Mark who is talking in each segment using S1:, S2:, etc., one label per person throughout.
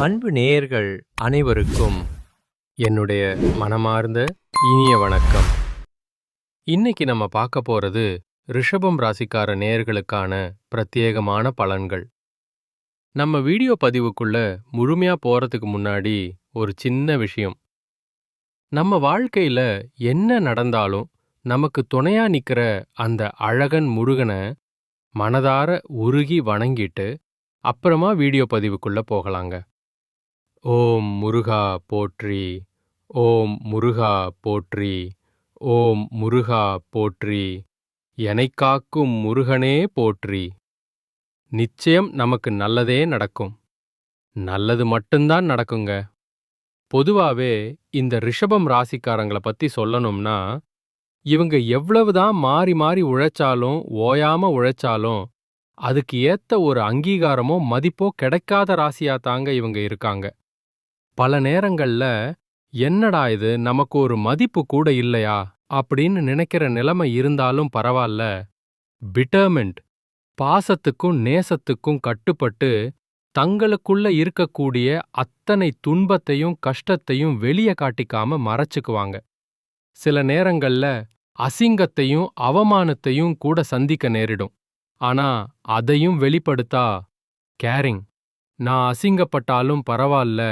S1: அன்பு நேயர்கள் அனைவருக்கும் என்னுடைய மனமார்ந்த இனிய வணக்கம். இன்னைக்கு நம்ம பார்க்க போறது ரிஷபம் ராசிக்கார நேயர்களுக்கான பிரத்யேகமான பலன்கள். நம்ம வீடியோ பதிவுக்குள்ள முழுமையா போறதுக்கு முன்னாடி ஒரு சின்ன விஷயம். நம்ம வாழ்க்கையில என்ன நடந்தாலும் நமக்கு துணையா நிக்கிற அந்த அழகன் முருகனை மனதார உருகி வணங்கிட்டு அப்புறமா வீடியோ பதிவுக்குள்ள போகலாங்க. ஓம் முருகா போற்றி, ஓம் முருகா போற்றி, ஓம் முருகா போற்றி, எனைக் காக்கும் முருகனே போற்றி. நிச்சயம் நமக்கு நல்லதே நடக்கும். நல்லது மட்டும்தான் நடக்குங்க. பொதுவாவே இந்த ரிஷபம் ராசிக்காரங்கள பத்தி சொல்லணும்னா, இவங்க எவ்வளவுதான் மாறி மாறி உழைச்சாலும் ஓயாம உழைச்சாலும் அதுக்கு ஏத்த ஒரு அங்கீகாரமோ மதிப்போ கிடைக்காத ராசியா தாங்க இவங்க இருக்காங்க. பல நேரங்கள்ல என்னடா இது நமக்கு ஒரு மதிப்பு கூட இல்லையா அப்படின்னு நினைக்கிற நிலைமை இருந்தாலும் பரவாயில்ல, டிட்டர்மெண்ட் பாசத்துக்கும் நேசத்துக்கும் கட்டுப்பட்டு தங்களுக்குள்ள இருக்கக்கூடிய அத்தனை துன்பத்தையும் கஷ்டத்தையும் வெளியே காட்டிக்காம மறைச்சுக்குவாங்க. சில நேரங்கள்ல அசிங்கத்தையும் அவமானத்தையும் கூட சந்திக்க நேரிடும். ஆனா அதையும் வெளிப்படுத்தா கேரிங், நான் அசிங்கப்பட்டாலும் பரவாயில்ல,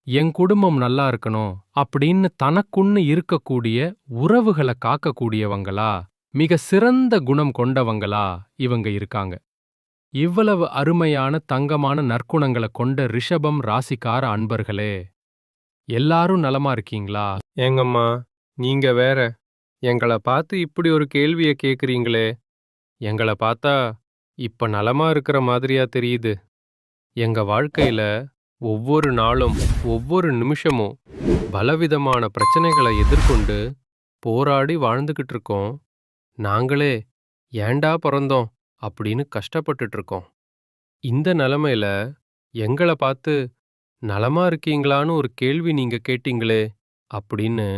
S1: என் குடும்பம் நல்லா இருக்கணும் அப்படின்னு தனக்குன்னு இருக்கக்கூடிய உறவுகளை காக்கக்கூடியவங்களா, மிக சிறந்த குணம் கொண்டவங்களா இவங்க இருக்காங்க. இவ்வளவு அருமையான தங்கமான நற்குணங்களை கொண்ட ரிஷபம் ராசிக்கார அன்பர்களே, எல்லாரும் நலமா இருக்கீங்களா? ஏங்கம்மா, நீங்க வேற எங்களை பார்த்து இப்படி ஒரு கேள்வியை கேக்குறீங்களே. எங்களை பார்த்தா இப்ப நலமா இருக்கிற மாதிரியா தெரியுது. எங்க வாழ்க்கையில ஒவ்வொரு நாளும் ஒவ்வொரு நிமிஷமும் பலவிதமான பிரச்சனைகளை எதிர்கொண்டு போராடி வாழ்ந்துகிட்டு இருக்கோம். நாங்களே ஏண்டா பிறந்தோம் அப்படின்னு கஷ்டப்பட்டுட்டு இருக்கோம். இந்த நிலைமையில எங்களை பார்த்து நலமா இருக்கீங்களான்னு ஒரு கேள்வி நீங்க கேட்டீங்களே அப்படின்னு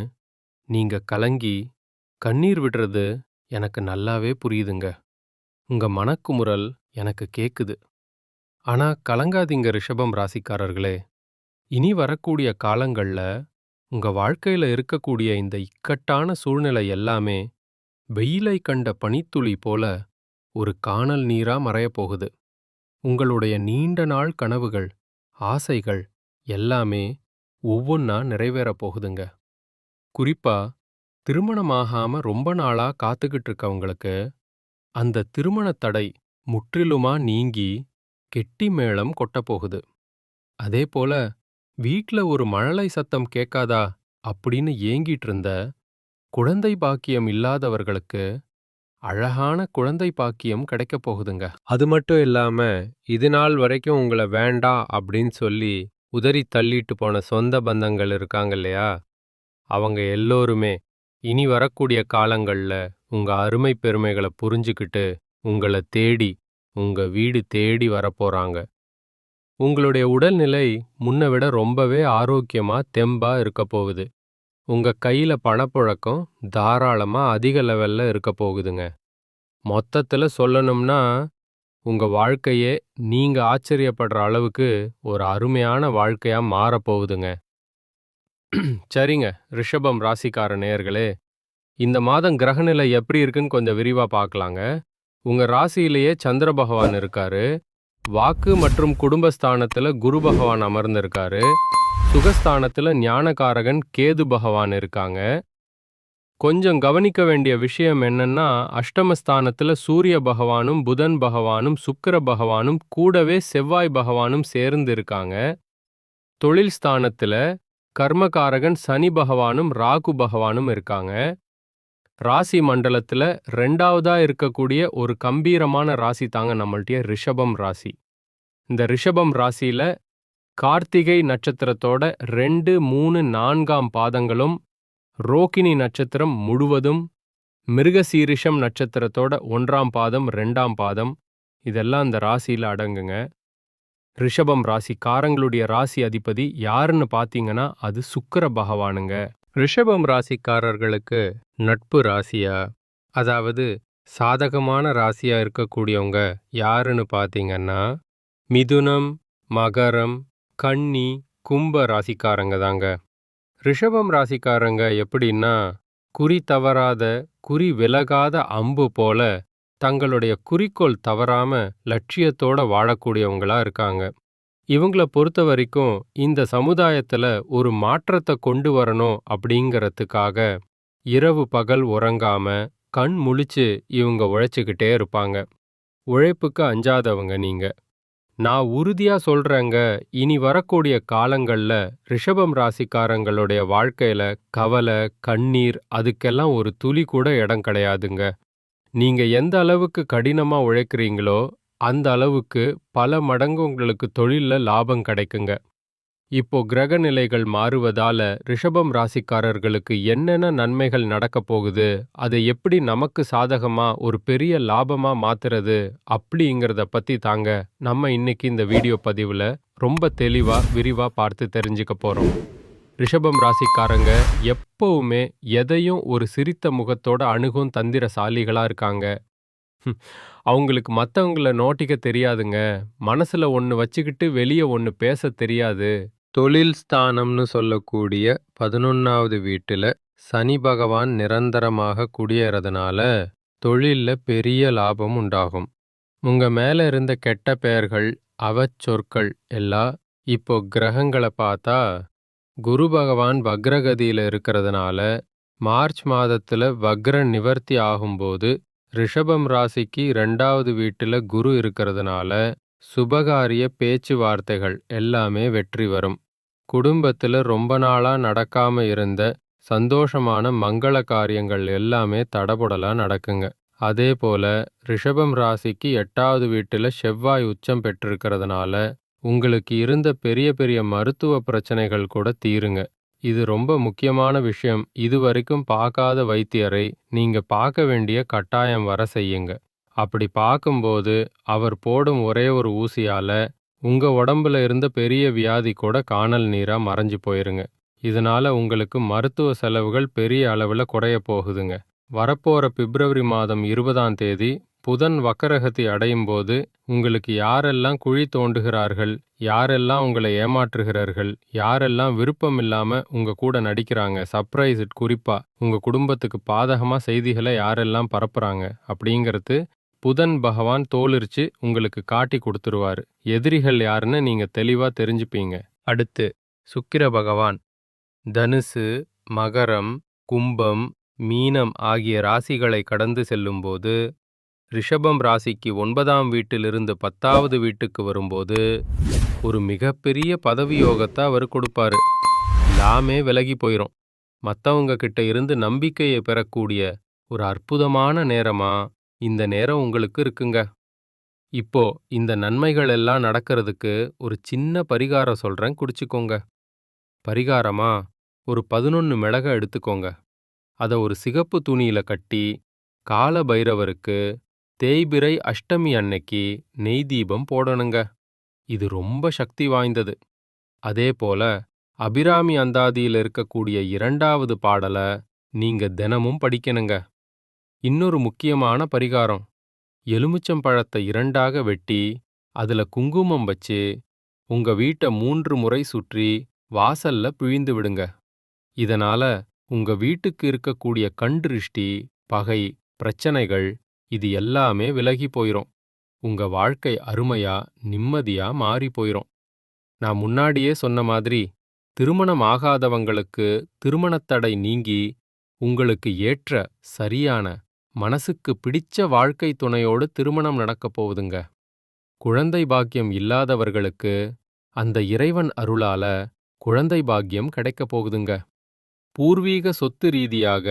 S1: நீங்க கலங்கி கண்ணீர் விடுறது எனக்கு நல்லாவே புரியுதுங்க. உங்க மனக்குமுறல் எனக்கு கேக்குது. ஆனா கலங்காதீங்க ரிஷபம் ராசிக்காரர்களே. இனி வரக்கூடிய காலங்கள்ல உங்க வாழ்க்கையில இருக்கக்கூடிய இந்த இக்கட்டான சூழ்நிலை எல்லாமே வெயிலை கண்ட பனித்துளி போல ஒரு கானல் நீரா மறையப் போகுது. உங்களுடைய நீண்ட நாள் கனவுகள், ஆசைகள் எல்லாமே ஒவ்வொன்னா நிறைவேறப் போகுதுங்க. குறிப்பா திருமணமாகாம ரொம்ப நாளா காத்துக்கிட்டு இருக்கவங்களுக்கு அந்த திருமணத் தடை முற்றிலுமா நீங்கி கெட்டி மேளம் கொட்டப்போகுது. அதே போல வீட்ல ஒரு மழலை சத்தம் கேட்காதா அப்படின்னு ஏங்கிட்டு இருந்த குழந்தை பாக்கியம் இல்லாதவர்களுக்கு அழகான குழந்தை பாக்கியம் கிடைக்கப் போகுதுங்க. அது மட்டும் இல்லாம இது நாள் வரைக்கும் உங்களை வேண்டாம் அப்படின்னு சொல்லி உதறி தள்ளிட்டு போன சொந்த பந்தங்கள் இருக்காங்க இல்லையா, அவங்க எல்லோருமே இனி வரக்கூடிய காலங்கள்ல உங்க அருமை பெருமைகளை புரிஞ்சுக்கிட்டு உங்களை தேடி உங்க வீடு தேடி வரப்போறாங்க. உங்களுடைய உடல்நிலை முன்ன விட ரொம்பவே ஆரோக்கியமா தெம்பா இருக்க போகுது. உங்க கையில பணப்புழக்கம் தாராளமா அதிக லெவல்ல இருக்க போகுதுங்க. மொத்தத்துல சொல்லணும்னா உங்க வாழ்க்கையே நீங்க ஆச்சரியப்படுற அளவுக்கு ஒரு அருமையான வாழ்க்கையா மாறப்போகுதுங்க. சரிங்க ரிஷபம் ராசிக்கார நேயர்களே, இந்த மாதம் கிரகநிலை எப்படி இருக்குன்னு கொஞ்சம் விரிவா பார்க்கலாங்க. உங்க ராசியிலேயே சந்திர பகவான் இருக்காரு. வாக்கு மற்றும் குடும்பஸ்தானத்துல குரு பகவான் அமர்ந்திருக்காரு. சுகஸ்தானத்துல ஞானகாரகன் கேது பகவான் இருக்காங்க. கொஞ்சம் கவனிக்க வேண்டிய விஷயம் என்னன்னா, அஷ்டமஸ்தானத்துல சூரிய பகவானும் புதன் பகவானும் சுக்கிர பகவானும் கூடவே செவ்வாய் பகவானும் சேர்ந்து இருக்காங்க. தொழில் ஸ்தானத்துல கர்மகாரகன் சனி பகவானும் ராகு பகவானும் இருக்காங்க. ராசி மண்டலத்துல 2வதா இருக்கக்கூடிய ஒரு கம்பீரமான ராசி தாங்க நம்மள்டைய ரிஷபம் ராசி. இந்த ரிஷபம் ராசியில கார்த்திகை நட்சத்திரத்தோட 2, 3, 4ஆம் பாதங்களும், ரோகிணி நட்சத்திரம் முழுவதும், மிருகசீரிஷம் நட்சத்திரத்தோட 1ஆம் பாதம் 2ஆம் பாதம் இதெல்லாம் இந்த ராசியில அடங்குங்க. ரிஷபம் ராசிக்காரங்களுடைய ராசி அதிபதி யாருன்னு பார்த்தீங்கன்னா அது சுக்கிர பகவானுங்க. ரிஷபம் ராசிக்காரர்களுக்கு நட்பு ராசியா, அதாவது சாதகமான ராசியா இருக்கக்கூடியவங்க யாருன்னு பார்த்தீங்கன்னா மிதுனம், மகரம், கன்னி, கும்ப ராசிக்காரங்க தாங்க. ரிஷபம் ராசிக்காரங்க எப்படின்னா, குறி தவறாத, குறி விலகாத அம்பு போல தங்களுடைய குறிக்கோள் தவறாம லட்சியத்தோட வாழக்கூடியவங்களா இருக்காங்க. இவங்கள பொறுத்த வரைக்கும் இந்த சமுதாயத்துல ஒரு மாற்றத்தை கொண்டு வரணும் அப்படிங்கறதுக்காக இரவு பகல் உறங்காம கண் முழிச்சு இவங்க உழைச்சுக்கிட்டே இருப்பாங்க. உழைப்புக்கு அஞ்சாதவங்க நீங்க. நான் உறுதியா சொல்றேங்க, இனி வரக்கூடிய காலங்கள்ல ரிஷபம் ராசிக்காரங்களுடைய வாழ்க்கையில கவலை, கண்ணீர் அதுக்கெல்லாம் ஒரு துளி கூட இடம் கிடையாதுங்க. நீங்க எந்த அளவுக்கு கடினமா உழைக்கிறீங்களோ, அந்த அளவுக்கு பல மடங்கு உங்களுக்கு தொழில்ல லாபம் கிடைக்குங்க. இப்போ கிரக நிலைகள் மாறுவதால ரிஷபம் ராசிக்காரர்களுக்கு என்னென்ன நன்மைகள் நடக்கப் போகுது, அதை எப்படி நமக்கு சாதகமா ஒரு பெரிய லாபமா மாத்துறது அப்படிங்கிறத பத்தி தாங்க நம்ம இன்னைக்கு இந்த வீடியோ பதிவுல ரொம்ப தெளிவா விரிவா பார்த்து தெரிஞ்சுக்க போறோம். ரிஷபம் ராசிக்காரங்க எப்பவுமே எதையும் ஒரு சிரித்த முகத்தோட அணுகும் தந்திரசாலிகளா இருக்காங்க. அவங்களுக்கு மத்தவங்கள நோட்டிக்க தெரியாதுங்க. மனசுல ஒண்ணு வச்சுக்கிட்டு வெளிய ஒண்ணு பேச தெரியாது. தொழில் ஸ்தானம்னு சொல்லக்கூடிய 11வது வீட்டுல சனி பகவான் நிரந்தரமாக குடியேறதுனால தொழில்ல பெரிய லாபம் உண்டாகும். உங்க மேல இருந்த கெட்ட பெயர்கள், அவச்சொற்கள் எல்லாம் இப்போ கிரகங்களை பார்த்தா குரு பகவான் வக்ரகதியில இருக்கிறதுனால மார்ச் மாதத்துல வக்ர நிவர்த்தி ஆகும்போது ரிஷபம் ராசிக்கு 2வது வீட்டுல குரு இருக்கிறதுனால சுபகாரிய பேச்சுவார்த்தைகள் எல்லாமே வெற்றி வரும். குடும்பத்துல ரொம்ப நாளா நடக்காம இருந்த சந்தோஷமான மங்கள காரியங்கள் எல்லாமே தடபுடலா நடக்குங்க. அதே போல ரிஷபம் ராசிக்கு 8வது வீட்டுல செவ்வாய் உச்சம் பெற்றிருக்கிறதுனால உங்களுக்கு இருந்த பெரிய பெரிய மருத்துவ பிரச்சனைகள் கூட தீருங்க. இது ரொம்ப முக்கியமான விஷயம். இதுவரைக்கும் பார்க்காத வைத்தியரை நீங்க பார்க்க வேண்டிய கட்டாயம் வர செய்யுங்க. அப்படி பார்க்கும்போது அவர் போடும் ஒரே ஒரு ஊசியால உங்க உடம்புல இருந்த பெரிய வியாதி கூட காணல் நீரா மறைஞ்சு போயிருங்க. இதனால உங்களுக்கு மருத்துவ செலவுகள் பெரிய அளவுல குறைய போகுதுங்க. வரப்போற பிப்ரவரி மாதம் 20ஆம் தேதி புதன் வக்கரகதி அடையும் போது உங்களுக்கு யாரெல்லாம் குழி தோண்டுகிறார்கள், யாரெல்லாம் உங்களை ஏமாற்றுகிறார்கள், யாரெல்லாம் விருப்பம் இல்லாம உங்க கூட நடிக்கிறாங்க, சர்ப்ரைஸ் குறிப்பா உங்க குடும்பத்துக்கு பாதகமா செய்திகளை யாரெல்லாம் பரப்புறாங்க அப்படிங்கிறது புதன் பகவான் தோலுரிச்சு உங்களுக்கு காட்டி கொடுத்துருவாரு. எதிரிகள் யாருன்னு நீங்க தெளிவா தெரிஞ்சுப்பீங்க. அடுத்து சுக்கிர பகவான் தனுசு, மகரம், கும்பம், மீனம் ஆகிய ராசிகளை கடந்து செல்லும்போது ரிஷபம் ராசிக்கு 9ஆம் வீட்டிலிருந்து 10வது வீட்டுக்கு வரும்போது ஒரு மிகப்பெரிய பதவி யோகத்தை அவர் கொடுப்பாரு. எல்லாமே விலகி போயிரும். மற்றவங்க கிட்ட இருந்து நம்பிக்கையை பெறக்கூடிய ஒரு அற்புதமான நேரமா இந்த நேரம் உங்களுக்கு இருக்குங்க. இப்போ இந்த நன்மைகள் எல்லாம் நடக்கிறதுக்கு ஒரு சின்ன பரிகாரம் சொல்றேன், குடிச்சுக்கோங்க. பரிகாரமா ஒரு 11 மிளகை எடுத்துக்கோங்க. அதை ஒரு சிகப்பு துணியில கட்டி கால பைரவருக்கு தேய்பிறை அஷ்டமி அன்னைக்கு நெய் தீபம் போடணுங்க. இது ரொம்ப சக்தி வாய்ந்தது. அதே போல அபிராமி அந்தாதியில் இருக்கக்கூடிய 2வது பாடலை நீங்க தினமும் படிக்கணுங்க. இன்னொரு முக்கியமான பரிகாரம், எலுமிச்சம்பழத்தை 2ஆக வெட்டி அதுல குங்குமம் வச்சு உங்க வீட்டை 3 முறை சுற்றி வாசல்ல பிழிந்து விடுங்க. இதனால உங்க வீட்டுக்கு இருக்கக்கூடிய கண் திருஷ்டி, பகை, பிரச்சனைகள் இது எல்லாமே விலகி போயிரும். உங்க வாழ்க்கை அருமையா நிம்மதியா மாறி போயிரும். நான் முன்னாடியே சொன்ன மாதிரி திருமணம் ஆகாதவங்களுக்கு திருமணத்தடை நீங்கி உங்களுக்கு ஏற்ற சரியான மனசுக்கு பிடிச்ச வாழ்க்கை துணையோடு திருமணம் நடக்கப் போகுதுங்க. குழந்தை பாக்கியம் இல்லாதவர்களுக்கு அந்த இறைவன் அருளால குழந்தை பாக்கியம் கிடைக்கப் போகுதுங்க. பூர்வீக சொத்து ரீதியாக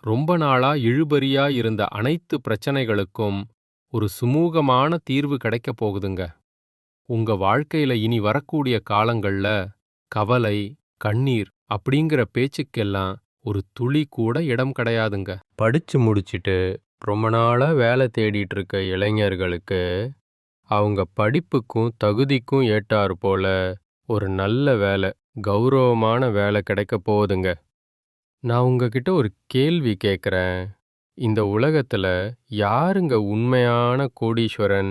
S1: ரொம்ப நாளா இழுபறியா இருந்த அனைத்து பிரச்சனைகளுக்கும் ஒரு சுமூகமான தீர்வு கிடைக்கப் போகுதுங்க. உங்க வாழ்க்கையில இனி வரக்கூடிய காலங்கள்ல கவலை, கண்ணீர் அப்படிங்கிற பேச்சுக்கெல்லாம் ஒரு துளி கூட இடம் கிடையாதுங்க. படிச்சு முடிச்சிட்டு ரொம்ப நாளா வேலை தேடிட்டு இருக்க இளைஞர்களுக்கு அவங்க படிப்புக்கும் தகுதிக்கும் ஏற்றாறு போல ஒரு நல்ல வேலை, கௌரவமான வேலை கிடைக்கப் போகுதுங்க. நான் உங்ககிட்ட ஒரு கேள்வி கேட்குறேன். இந்த உலகத்துல யாருங்க உண்மையான கோடீஸ்வரன்?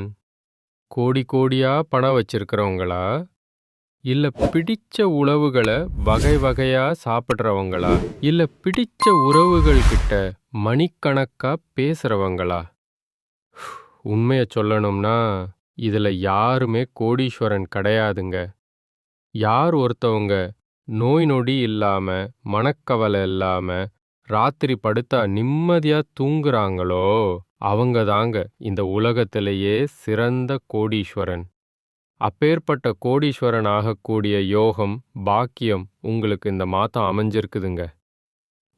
S1: கோடி கோடியா பணம் வச்சிருக்கிறவங்களா? இல்ல பிடிச்ச உணவுகள வகை வகையா சாப்பிடுறவங்களா? இல்ல பிடிச்ச உறவுகள் கிட்ட மணிக்கணக்கா பேசுறவங்களா? உண்மைய சொல்லணும்னா, இதுல யாருமே கோடீஸ்வரன் கிடையாதுங்க. யார் ஒருத்தவங்க நோய் நொடி இல்லாம, மனக்கவலை இல்லாம, ராத்திரி படுத்தா நிம்மதியா தூங்குறாங்களோ, அவங்க தாங்க இந்த உலகத்திலேயே சிறந்த கோடீஸ்வரன். அப்பேற்பட்ட கோடீஸ்வரன் ஆகக்கூடிய யோகம், பாக்கியம் உங்களுக்கு இந்த மாதம் அமைஞ்சிருக்குதுங்க.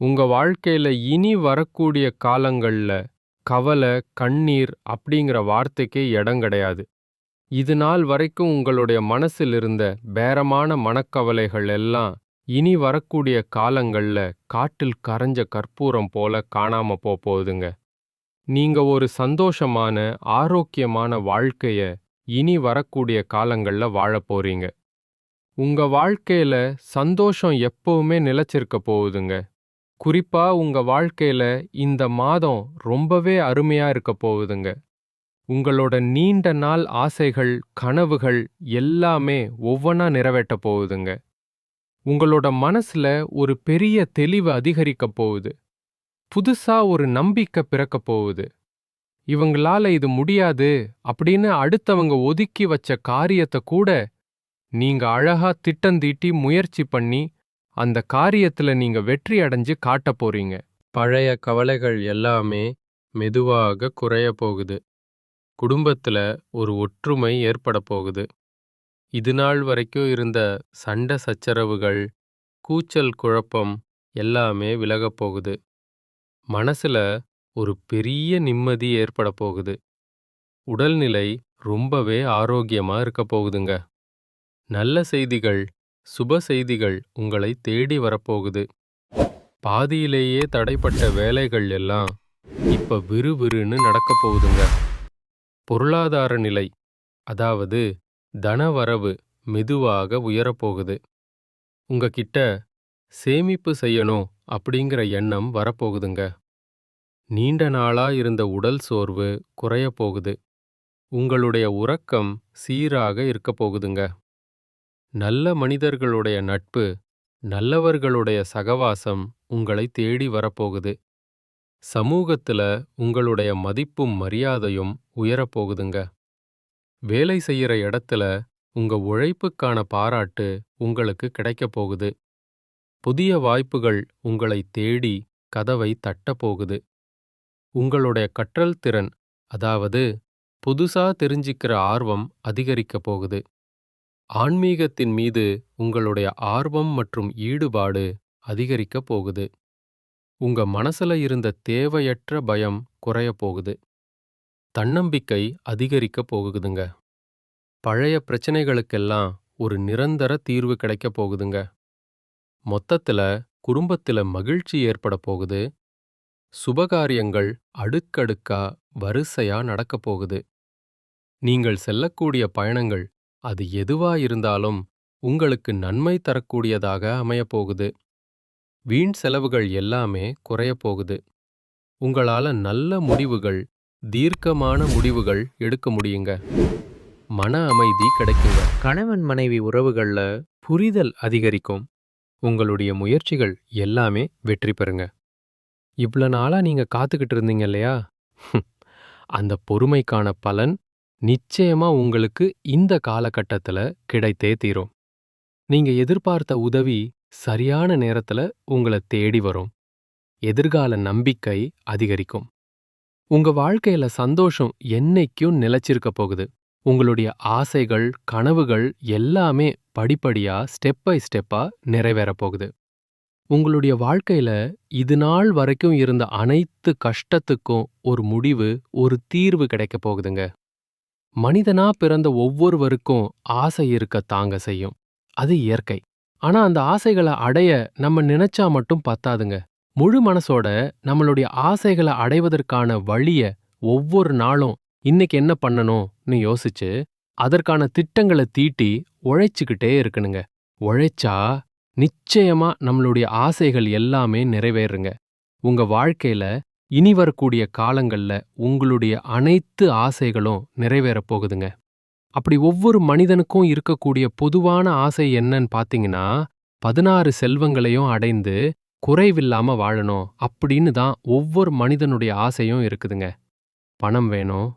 S1: உங்க வாழ்க்கையில இனி வரக்கூடிய காலங்கள்ல கவலை, கண்ணீர் அப்படிங்கிற வார்த்தைக்கே இடம் கிடையாது. இது நாள் வரைக்கும் உங்களுடைய மனசில் இருந்த பேரமான மனக்கவலைகள் எல்லாம் இனி வரக்கூடிய காலங்கள்ல காட்டில் கரைஞ்ச கற்பூரம் போல காணாம போகுதுங்க. நீங்க ஒரு சந்தோஷமான, ஆரோக்கியமான வாழ்க்கைய இனி வரக்கூடிய காலங்கள்ல வாழப் போறீங்க. உங்க வாழ்க்கையில சந்தோஷம் எப்பவுமே நிலைச்சிருக்க போகுதுங்க. குறிப்பா உங்க வாழ்க்கையில இந்த மாதம் ரொம்பவே அருமையா இருக்க போகுதுங்க. உங்களோட நீண்ட நாள் ஆசைகள், கனவுகள் எல்லாமே ஒவ்வொன்னா நிறைவேற்ற போகுதுங்க. உங்களோட மனசுல ஒரு பெரிய தெளிவு அதிகரிக்க போகுது. புதுசா ஒரு நம்பிக்கை பிறக்க போகுது. இவங்களால இது முடியாது அப்படின்னு அடுத்தவங்க ஒதுக்கி வச்ச காரியத்தை கூட நீங்க அழகா திட்டந்தீட்டி முயற்சி பண்ணி அந்த காரியத்துல நீங்க வெற்றி அடைஞ்சு காட்டப் போறீங்க. பழைய கவலைகள் எல்லாமே மெதுவாக குறைய போகுது. குடும்பத்துல ஒரு ஒற்றுமை ஏற்பட போகுது. இது நாள் வரைக்கும் இருந்த சண்டை சச்சரவுகள், கூச்சல் குழப்பம் எல்லாமே விலகப் போகுது. மனசுல ஒரு பெரிய நிம்மதி ஏற்பட போகுது. உடல்நிலை ரொம்பவே ஆரோக்கியமா இருக்க போகுதுங்க. நல்ல செய்திகள், சுப செய்திகள் உங்களை தேடி வரப்போகுது. பாதியிலேயே தடைப்பட்ட வேலைகள் எல்லாம் இப்ப விறுவிறுன்னு நடக்க போகுதுங்க. பொருளாதார நிலை, அதாவது தனவரவு மெதுவாக உயரப்போகுது. உங்ககிட்ட சேமிப்பு செய்யணும் அப்படிங்கிற எண்ணம் வரப்போகுதுங்க. நீண்ட நாளா இருந்த உடல் சோர்வு குறைய போகுது. உங்களுடைய உறக்கம் சீராக இருக்க போகுதுங்க. நல்ல மனிதர்களுடைய நட்பு, நல்லவர்களுடைய சகவாசம் உங்களை தேடி வரப்போகுது. சமூகத்துல உங்களுடைய மதிப்பும் மரியாதையும் உயரப்போகுதுங்க. வேலை செய்யற இடத்துல உங்க உழைப்புக்கான பாராட்டு உங்களுக்கு கிடைக்கப் போகுது. புதிய வாய்ப்புகள் உங்களை தேடி கதவை தட்டப் போகுது. உங்களுடைய கற்றல் திறன், அதாவது புதுசா தெரிஞ்சிக்கிற ஆர்வம் அதிகரிக்கப் போகுது. ஆன்மீகத்தின் மீது உங்களுடைய ஆர்வம் மற்றும் ஈடுபாடு அதிகரிக்கப் போகுது. உங்க மனசுல இருந்த தேவையற்ற பயம் குறையப் போகுது. தன்னம்பிக்கை அதிகரிக்கப் போகுதுங்க. பழைய பிரச்சனைகளுக்கெல்லாம் ஒரு நிரந்தர தீர்வு கிடைக்கப் போகுதுங்க. மொத்தத்துல குடும்பத்துல மகிழ்ச்சி ஏற்பட போகுது. சுபகாரியங்கள் அடுக்கடுக்கா வரிசையா நடக்கப் போகுது. நீங்கள் செல்லக்கூடிய பயணங்கள், அது எதுவா இருந்தாலும் உங்களுக்கு நன்மை தரக்கூடியதாக அமையப் போகுது. வீண் செலவுகள் எல்லாமே குறையப் போகுது. உங்களால நல்ல முடிவுகள், தீர்க்கமான முடிவுகள் எடுக்க முடியுங்க. மன அமைதி கிடைக்குங்க. கணவன் மனைவி உறவுகள்ல புரிதல் அதிகரிக்கும். உங்களுடைய முயற்சிகள் எல்லாமே வெற்றி பெறுங்க. இவ்வளவு நாளா நீங்க காத்துக்கிட்டு இருந்தீங்க இல்லையா? அந்த பொறுமைக்கான பலன் நிச்சயமா உங்களுக்கு இந்த காலகட்டத்துல கிடைத்தே தீரும். நீங்க எதிர்பார்த்த உதவி சரியான நேரத்துல உங்களை தேடி வரும். எதிர்கால நம்பிக்கை அதிகரிக்கும். உங்க வாழ்க்கையில சந்தோஷம் என்னைக்கும் நிலைச்சிருக்க போகுது. உங்களுடைய ஆசைகள், கனவுகள் எல்லாமே படிப்படியா ஸ்டெப் பை ஸ்டெப்பா நிறைவேறப் போகுது. உங்களுடைய வாழ்க்கையில இது நாள் வரைக்கும் இருந்த அனைத்து கஷ்டத்துக்கும் ஒரு முடிவு, ஒரு தீர்வு கிடைக்கப் போகுதுங்க. மனிதனா பிறந்த ஒவ்வொருவருக்கும் ஆசை இருக்க தாங்க செய்யும். அது இயற்கை. ஆனா அந்த ஆசைகளை அடைய நம்ம நினைச்சா மட்டும் பத்தாதுங்க. முழு மனசோட நம்மளுடைய ஆசைகளை அடைவதற்கான வழிய ஒவ்வொரு நாளும் இன்னைக்கு என்ன பண்ணணும்னு யோசிச்சு அதற்கான திட்டங்களை தீட்டி உழைச்சுக்கிட்டே இருக்கணுங்க. உழைச்சா நிச்சயமா நம்மளுடைய ஆசைகள் எல்லாமே நிறைவேறுங்க. உங்க வாழ்க்கையில இனி வரக்கூடிய காலங்கள்ல உங்களுடைய அனைத்து ஆசைகளும் நிறைவேறப் போகுதுங்க. அப்படி ஒவ்வொரு மனிதனுக்கும் இருக்கக்கூடிய பொதுவான ஆசை என்னன்னு பாத்தீங்கன்னா, 16 செல்வங்களையும் அடைந்து குறைவில்லாம வாழணும் அப்படின்னு தான் ஒவ்வொரு மனிதனுடைய ஆசையும் இருக்குதுங்க. பணம் வேணும்,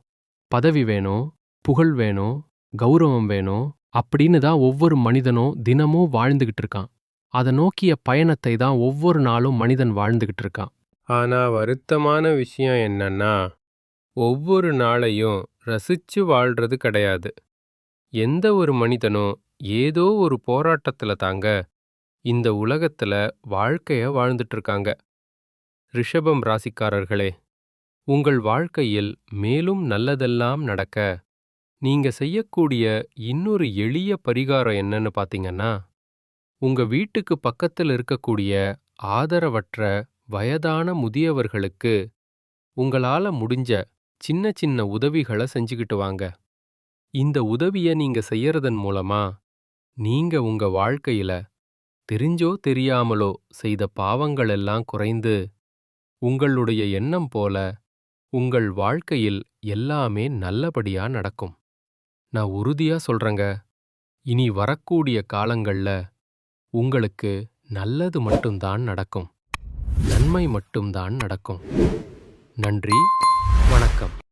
S1: பதவி வேணும், புகழ் வேணும், கௌரவம் வேணும் அப்படின்னு தான் ஒவ்வொரு மனிதனும் தினமும் வாழ்ந்துகிட்டு இருக்கான். அத நோக்கிய பயணத்தை தான் ஒவ்வொரு நாளும் மனிதன் வாழ்ந்துகிட்டு இருக்கான். ஆனா வருத்தமான விஷயம் என்னன்னா, ஒவ்வொரு நாளையும் ரசிச்சு வாழ்றது கிடையாது. எந்த ஒரு மனிதனும் ஏதோ ஒரு போராட்டத்துல தாங்க இந்த உலகத்துல வாழ்க்கைய வாழ்ந்துட்டு இருக்காங்க. ரிஷபம் ராசிக்காரர்களே, உங்கள் வாழ்க்கையில் மேலும் நல்லதெல்லாம் நடக்க நீங்க செய்யக்கூடிய இன்னொரு எளிய பரிகாரம் என்னன்னு பாத்தீங்கன்னா, உங்க வீட்டுக்கு பக்கத்துல இருக்கக்கூடிய ஆதரவற்ற வயதான முதியவர்களுக்கு உங்களால முடிஞ்ச சின்ன சின்ன உதவிகள செஞ்சுக்கிட்டு வாங்க. இந்த உதவிய நீங்க செய்யறதன் மூலமா, நீங்க உங்க வாழ்க்கையில தெரிஞ்சோ தெரியாமலோ செய்த பாவங்கள் எல்லாம் குறைந்து, உங்களுடைய எண்ணம் போல உங்கள் வாழ்க்கையில் எல்லாமே நல்லபடியா நடக்கும். நான் உறுதியா சொல்றேங்க, இனி வரக்கூடிய காலங்கள்ல உங்களுக்கு நல்லது மட்டும்தான் நடக்கும். நன்மை மட்டும்தான் நடக்கும். நன்றி, வணக்கம்.